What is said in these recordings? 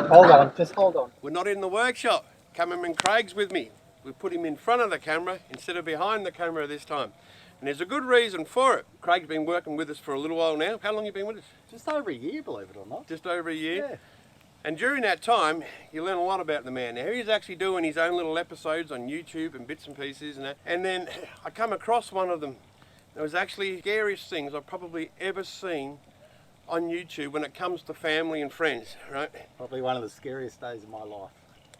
Hold on, just hold on. We're not in the workshop. Cameraman Craig's with me. We put him in front of the camera instead of behind the camera this time. And there's a good reason for it. Craig's been working with us for a little while now. How long have you been with us? Just over a year, believe it or not. Just over a year? Yeah. And during that time, you learn a lot about the man. Now, he's actually doing his own little episodes on YouTube and bits and pieces and that. And then I come across one of them. It was actually the scariest things I've probably ever seen on YouTube when it comes to family and friends, right? Probably one of the scariest days of my life.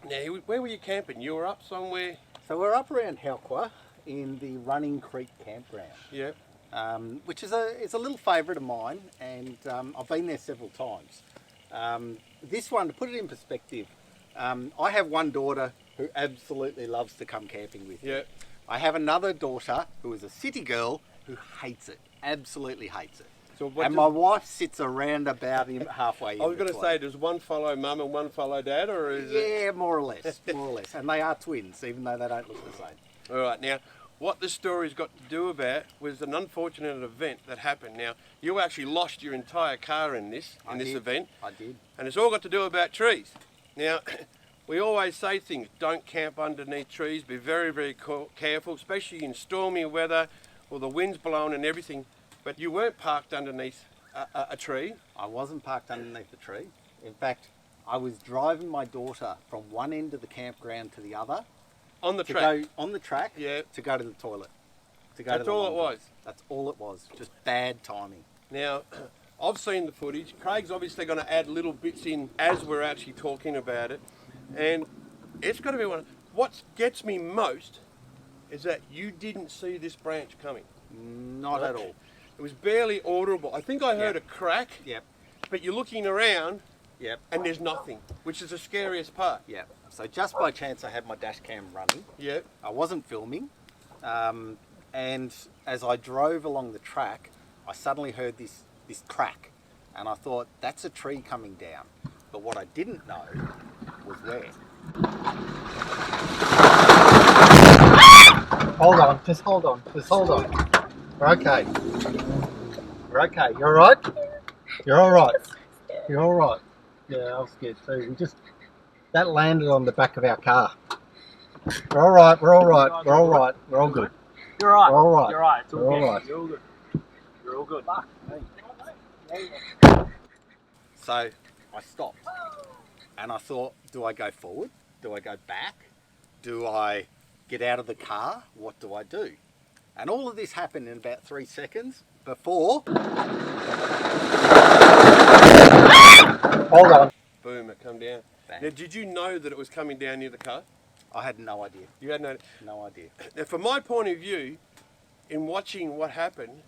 Now, where were you camping? You were up somewhere? So we're up around Halqua in the Running Creek campground. Yeah. Which is a little favourite of mine, and I've been there several times. This one, to put it in perspective, I have one daughter who absolutely loves to come camping with me. Yeah. I have another daughter who is a city girl who hates it, absolutely hates it. So and my wife sits around about him halfway. I was going to say, does one follow mum and one follow dad, or is it? Yeah, more or less, and they are twins, even though they don't look the same. All right, now, what this story's got to do about was an unfortunate event that happened. Now, you actually lost your entire car in this event. I did. And it's all got to do about trees. Now, we always say things, don't camp underneath trees, be very, very careful, especially in stormy weather or the wind's blowing and everything. But you weren't parked underneath a tree. I wasn't parked underneath the tree. In fact, I was driving my daughter from one end of the campground to the other. On the track? On the track, yeah. To go to the toilet. That's all it was? That's all it was, just bad timing. Now, I've seen the footage. Craig's obviously going to add little bits in as we're actually talking about it. And it's got to be one. What gets me most is that you didn't see this branch coming. Not at all. It was barely audible. I think I heard a crack. Yep. But you're looking around. Yep. And there's nothing, which is the scariest part. Yep. So just by chance, I had my dash cam running. Yep. I wasn't filming. And as I drove along the track, I suddenly heard this crack. And I thought, that's a tree coming down. But what I didn't know was where. Hold on, just hold on. We're okay. We're okay. You alright? You're alright. You're alright. Yeah, I was scared too. That landed on the back of our car. We're alright, we're alright, we're alright, we're all good. You're alright. We're alright. You're alright. It's all good. Alright. You're all good. You're all good. So I stopped and I thought, do I go forward? Do I go back? Do I get out of the car? What do I do? And all of this happened in about 3 seconds before... Hold on. Boom, it come down. Bang. Now, did you know that it was coming down near the car? I had no idea. You had no idea. Now, from my point of view, in watching what happened,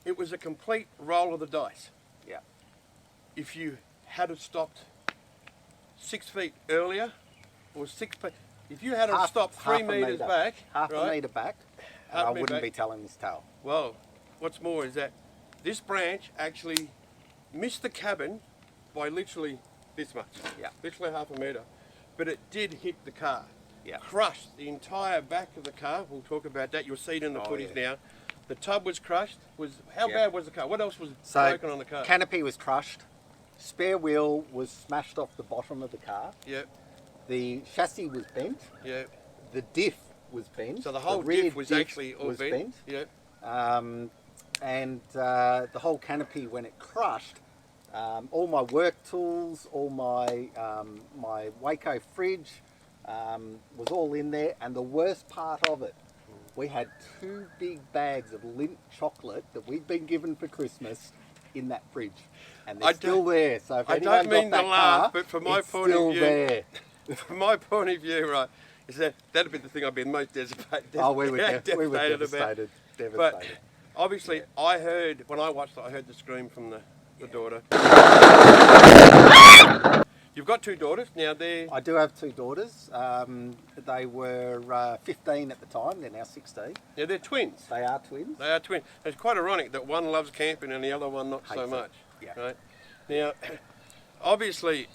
it was a complete roll of the dice. Yeah. If you had have stopped 6 feet earlier, or 6 feet, if you had have stopped 3 metres back, half a metre back, I wouldn't be telling this tale. Well, what's more is that this branch actually missed the cabin by literally this much. Yeah. Literally half a metre. But it did hit the car. Yeah. Crushed the entire back of the car. We'll talk about that. You'll see it in the footage now. The tub was crushed. How bad was the car? What else was broken on the car? Canopy was crushed. Spare wheel was smashed off the bottom of the car. Yep. The chassis was bent. Yep. The diff was bent. So the whole diff was actually all bent. Yep. And the whole canopy, when it crushed, all my work tools, all my my Waco fridge was all in there. And the worst part of it, we had 2 big bags of Lindt chocolate that we'd been given for Christmas in that fridge. And they're still there. So if I don't mean to laugh, but from my point of view, there. From my point of view, right, is that'd be the thing I'd be most devastated we were devastated about. But obviously, I heard, when I watched it, I heard the scream from the daughter. You've got 2 daughters now. I do have 2 daughters. They were 15 at the time. They're now 16. Yeah, they're twins. They are twins. They are twins. It's quite ironic that one loves camping and the other one not so much. Yeah. Right. Now, obviously,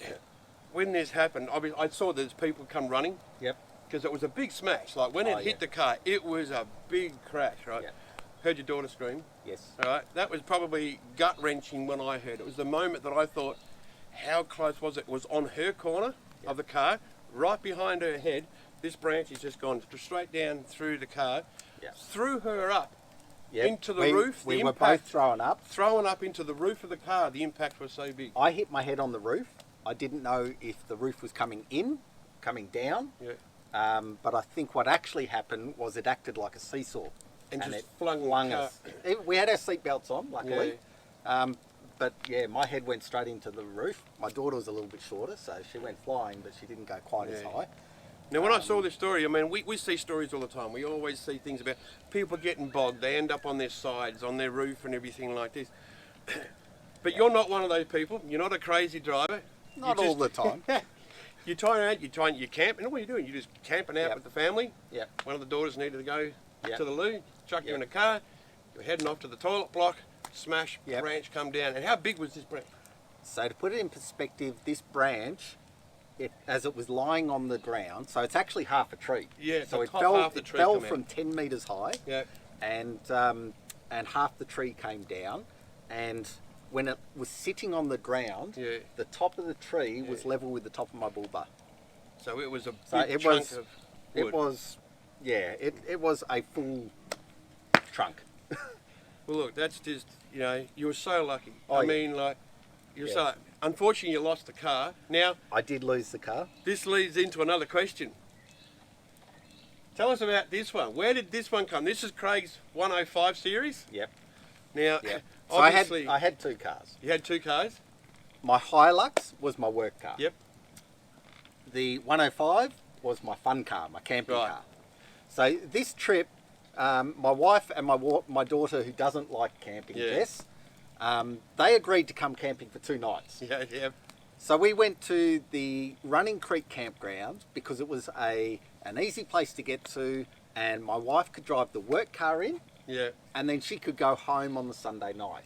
when this happened, I saw there's people come running. Yep. Because it was a big smash. Like when it hit the car, it was a big crash, right? Yeah. Heard your daughter scream. Yes. All right. That was probably gut wrenching when I heard it. It was the moment that I thought, how close was it? It was on her corner of the car, right behind her head. This branch has just gone straight down through the car, threw her up into the roof. We were both thrown up. Thrown up into the roof of the car. The impact was so big. I hit my head on the roof. I didn't know if the roof was coming in, coming down. Yeah. But I think what actually happened was it acted like a seesaw. And just it flung us. We had our seatbelts on, luckily. Yeah. But yeah, my head went straight into the roof. My daughter was a little bit shorter, so she went flying, but she didn't go quite as high. Now, when I saw this story, I mean, we see stories all the time. We always see things about people getting bogged. They end up on their sides, on their roof and everything like this. But you're not one of those people. You're not a crazy driver. Not all the time. You're you camp, and what are you doing? You're just camping out with the family. Yeah. One of the daughters needed to go to the loo, chuck you in a car. You're heading off to the toilet block, smash, branch come down. And how big was this branch? So to put it in perspective, this branch, as it was lying on the ground, so it's actually half a tree. Yeah, so it tree fell from 10 metres high. Yeah. And half the tree came down, and when it was sitting on the ground, the top of the tree was level with the top of my bull bar. So it was a big chunk of wood. It was, it was a full trunk. Well, look, that's just, you were so lucky. Oh, I mean, like, so unfortunately you lost the car. Now, I did lose the car. This leads into another question. Tell us about this one. Where did this one come? This is Craig's 105 series? Yep. Now, so obviously... I had two cars. You had two cars? My Hilux was my work car. Yep. The 105 was my fun car, my camping car. So this trip, my wife and my daughter, who doesn't like camping, Jess, they agreed to come camping for 2 nights. Yeah. So we went to the Running Creek campground because it was an easy place to get to, and my wife could drive the work car in, and then she could go home on the Sunday night.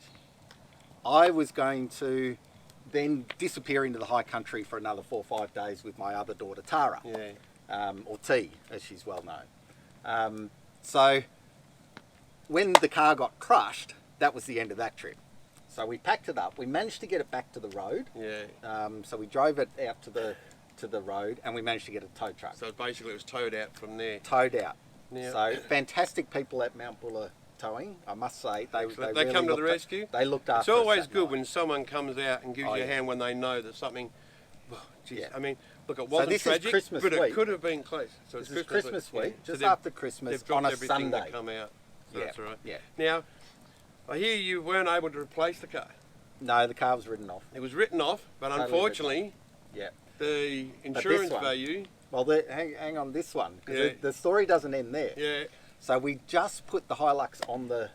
I was going to then disappear into the high country for another 4 or 5 days with my other daughter Tara, or T as she's well known. So when the car got crushed, that was the end of that trip. So we packed it up. We managed to get it back to the road. So we drove it out to the road, and we managed to get a tow truck. So basically it was towed out from there. Towed out. So fantastic people at Mount Buller Towing, I must say. They really come to the rescue? They looked after us. It's always that good night. when someone comes out and gives you a hand when they know that something... I mean, look, it So wasn't this tragic, is Christmas but week. it could have been close. So This is Christmas week, So just after Christmas, they've dropped on a everything Sunday. to come out. So that's all right. Yeah. Now, I hear you weren't able to replace the car. No, the car was written off. It was written off, but Totally unfortunately, the insurance one- value... Well, hang on this one, because the story doesn't end there. Yeah. So we just put the Hilux on the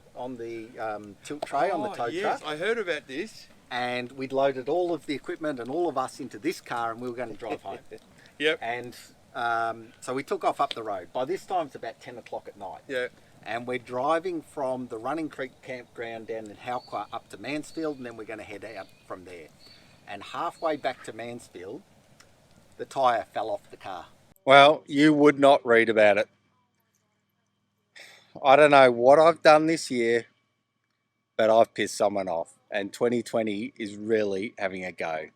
tilt tray on the tow truck, I heard about this. and we'd loaded all of the equipment and all of us into this car, and we were going to drive home. Yep. And so we took off up the road. By this time, it's about 10 o'clock at night. Yeah. And we're driving from the Running Creek campground down in Halqua up to Mansfield, and then we're going to head out from there. And halfway back to Mansfield, the tyre fell off the car. Well, you would not read about it. I don't know what I've done this year, but I've pissed someone off. And 2020 is really having a go.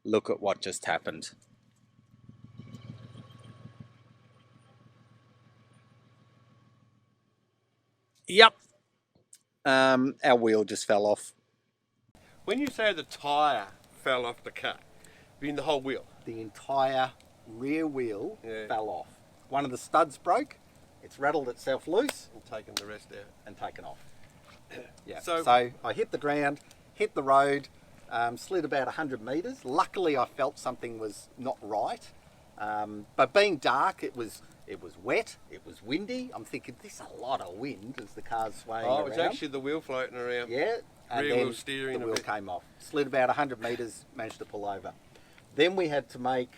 Look at what just happened. Yep. Our wheel just fell off. When you say the tyre fell off the car, you mean the whole wheel? The entire rear wheel fell off. One of the studs broke. It's rattled itself loose And taking the rest out. and taken off. Yeah. So- So I hit the ground, hit the road, slid about 100 metres. Luckily, I felt something was not right. But being dark, it was wet, it was windy. I'm thinking, this is a lot of wind as the car's swaying around. Oh, it was actually the wheel floating around. Yeah. And Rear then wheel steering the a wheel bit. came off. Slid about 100 metres, managed to pull over. Then we had to make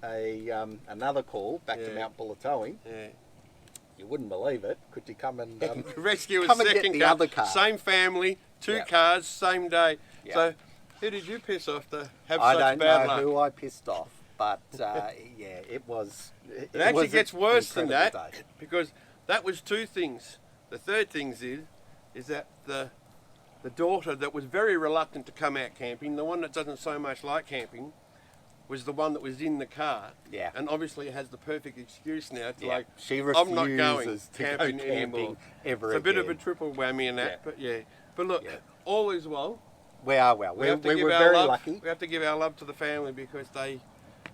another call back to Mount Buller Towing. Yeah. You wouldn't believe it. Could you come and Rescue a come and get second the car. other car? Same family, two Yeah. cars, same day. Yeah. So, who did you piss off to have I such don't bad know luck? who I pissed off, but it was. It actually was gets an worse than that, incredible day. because that was two things. The third thing is that the the daughter that was very reluctant to come out camping, the one that doesn't so much like camping, was the one that was in the car. Yeah. And obviously has the perfect excuse now to Yeah. She I'm not going refuses to go camping anymore. ever It's a bit of a again. triple whammy in that, Yeah. but yeah. But look, Yeah. all is well. We are well. We have to We give were our very love. lucky. We have to give our love to the family because that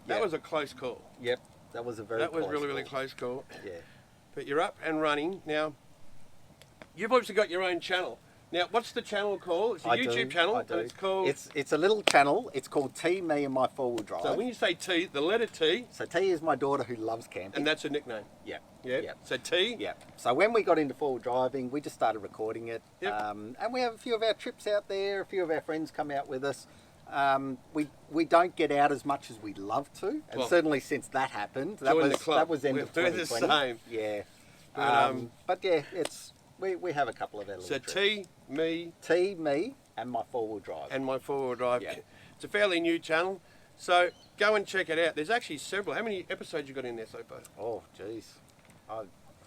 Yeah. was a close call. Yep. That was a very That was close really, really call. close call. Yeah. But you're up and running now. You've obviously got your own channel. Now, what's the channel called? It's a YouTube channel, I do. and it's called. It's a little channel. It's called T, Me and My Four Wheel Drive. So when you say T, the letter T, So T is my daughter who loves camping. and that's a nickname. Yeah. Yeah. Yeah. So T. Yeah. So when we got into four-wheel driving, we just started recording it. Yep. And we have a few of our trips out there. A few of our friends come out with us. We don't get out as much as we'd love to, and Well, certainly since that happened, that join was the club. that was end of We're the 2020. same. Yeah. But, But yeah, it's we have a couple of our little So trips. T, me, T, me, and my four-wheel drive. and my four-wheel drive. Yeah. It's a fairly new channel, so go and check it out. There's actually several. How many episodes you got in there so far? Oh, jeez.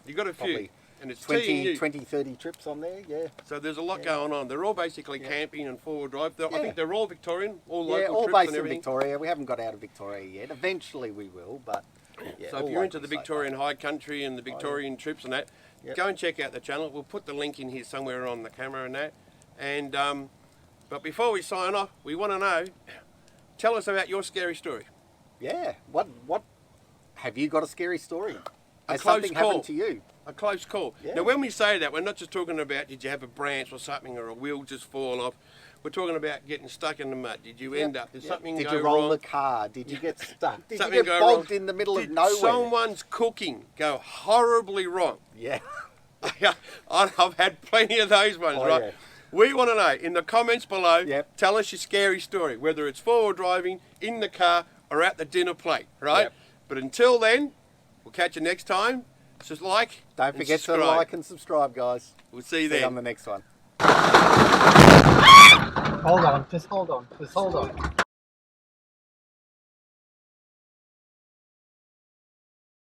You got a few, Probably and it's T and 20, you. 20, 30 trips on there, yeah. So there's a lot Yeah. going on. They're all basically Yeah. camping and four-wheel drive. I Yeah. think they're all Victorian, all Yeah, local all trips based and in everything. Victoria. We haven't got out of Victoria yet. Eventually we will, but yeah. So all if you're into local the so far. Victorian high country and the Victorian trips and that, Yep. go and check out the channel. We'll put the link in here somewhere on the camera and that. And but before we sign off, we want to know. Tell us about your scary story. Yeah. What have you got a scary story? Has close something call. happened to you? A close call. Yeah. Now, when we say that, we're not just talking about did you have a branch or something or a wheel just fall off. We're talking about getting stuck in the mud. Did you end up? Did something Did go you roll wrong? the car? Did you get stuck? Did Something you go get bogged wrong? in the middle Did of nowhere? someone's cooking go horribly wrong? Yeah. I've had plenty of those ones, Oh, right? yeah. We want to know in the comments below. Yep. Tell us your scary story, whether it's four-wheel driving, in the car, or at the dinner plate, right? Yep. But until then, we'll catch you next time. Just like, Don't and forget subscribe. to like and subscribe, guys. We'll see you See you then. on the next one. Hold on, just hold on.